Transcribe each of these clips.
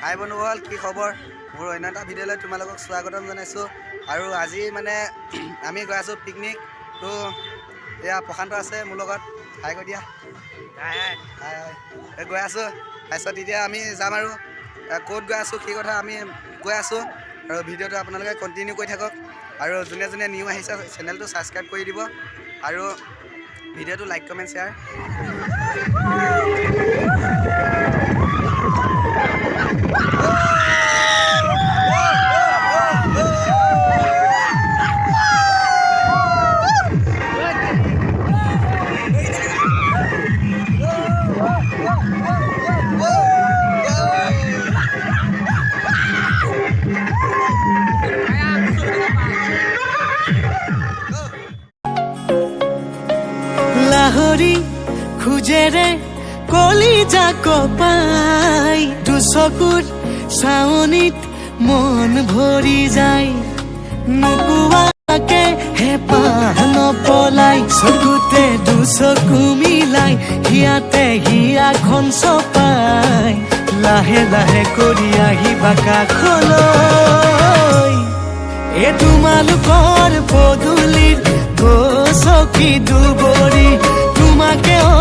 হাই বন্ধুসকল, কি খবৰ? মোৰ অন্য এটা ভিডিঅ'লৈ তোমালোকক স্বাগতম জনাইছোঁ। আৰু আজি মানে আমি গৈ আছোঁ পিকনিক। তো এয়া প্ৰশান্ত আছে মোৰ লগত, হাই কৈ দিয়া। হাই গৈ আছোঁ। তাৰপিছত এতিয়া আমি যাম আৰু ক'ত গৈ আছোঁ কি কথা আমি গৈ আছোঁ। আৰু ভিডিঅ'টো আপোনালোকে কণ্টিনিউ কৰি থাকক। আৰু যোনে যোনে নিউ আহিছে চেনেলটো ছাবস্ক্ৰাইব কৰি দিব আৰু ভিডিঅ'টো লাইক কমেণ্ট শ্বেয়াৰ। লাহৰি খুজেৰে কলিজা কপাই দুচকুৰ চাৱনিত মন ভৰি যায় নোকোৱাকে হেঁপাহ নপলাই চকুতে দুচকু মিলাই হিয়াতে হিয়াখন চপাই লাহে লাহে কৰি আহিবা কাষলৈ এ তোমালোকৰ পদূলিৰ গছকি দুবৰি তোমাকে ঐ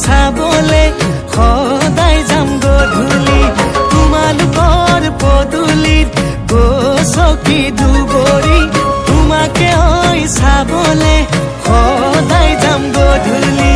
চাবলে সদায় যাম গধূলি তোমালোকৰ পদূলিত গছকি দুবৰি তোমাকে ঐ চাবলে সদায় যাম গধূলি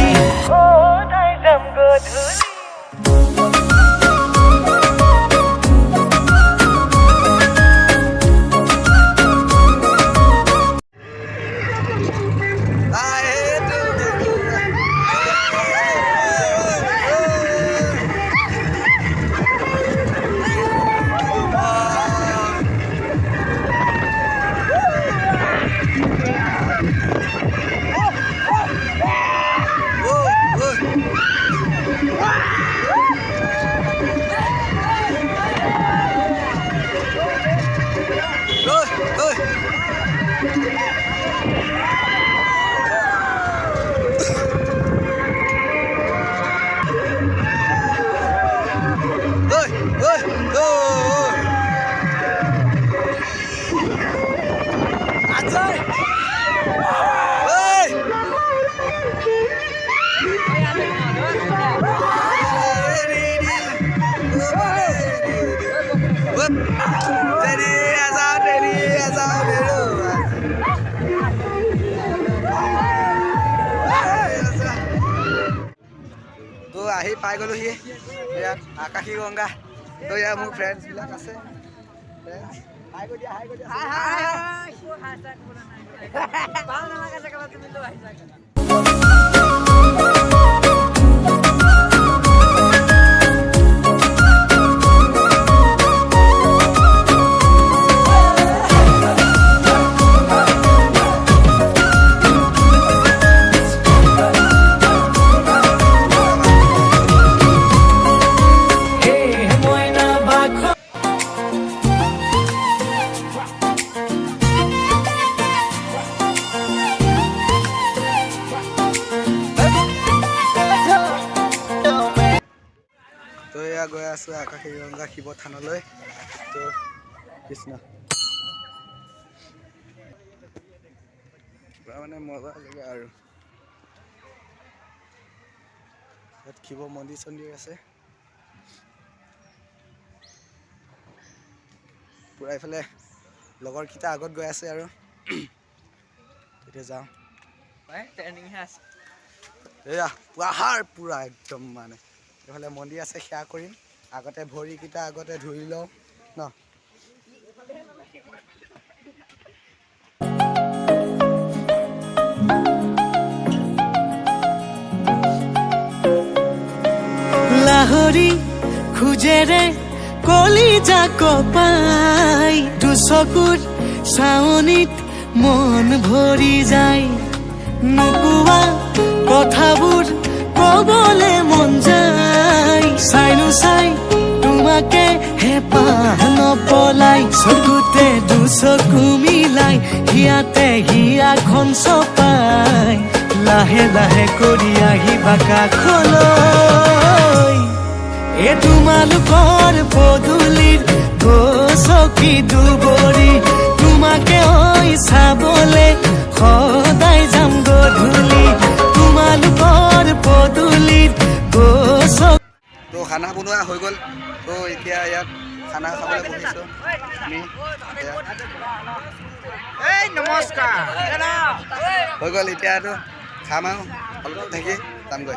তো আহি পাই গ'লোহি ইয়াত আকাশী গংগা। তো ইয়াত মোৰ ফ্ৰেণ্ডছবিলাক আছে। তো এয়া গৈ আছোঁ আকাশী গংগা শিৱ থানলৈ। তো কৃষ্ণ মানে মজা লাগে আৰু ইয়াত শিৱ মন্দিৰ চন্দিৰ আছে পূৰা। এইফালে লগৰকেইটা আগত গৈ আছে আৰু তেতিয়া যাওঁ। এয়া পাহাৰ পূৰা একদম মানে এইফালে মন্দিৰ আছে, সেৱা কৰিম। আগতে ভৰিকেইটা আগতে ধুই লওঁ ন। লাহৰি খুজেৰে কলিজা কপাই দুচকুৰ চাৱনিত মন ভৰি যায় নোকোৱা কথাবোৰ কবলে মন যায় চাইনো চাই তোমাকে হেঁপাহ নপলাই চকুতে দুচকু মিলাই হিয়াতে হিয়াখন চপাই লাহে লাহে কৰি আহিবা কাষলৈ এ তোমালোকৰ পদূলিৰ আখি দুবৰি তোমাকে ঐ চাবলে সদায় যাম গধূলি তোমালোকৰ পদূলিত গছক তো খানা বনোৱা হৈ গ'ল তো এতিয়া ইয়াত খানা খাবলৈ বহিছোঁ আমি নমস্কাৰ হৈ গ'ল এতিয়াতো খাম আৰু অলপ থাকি যামগৈ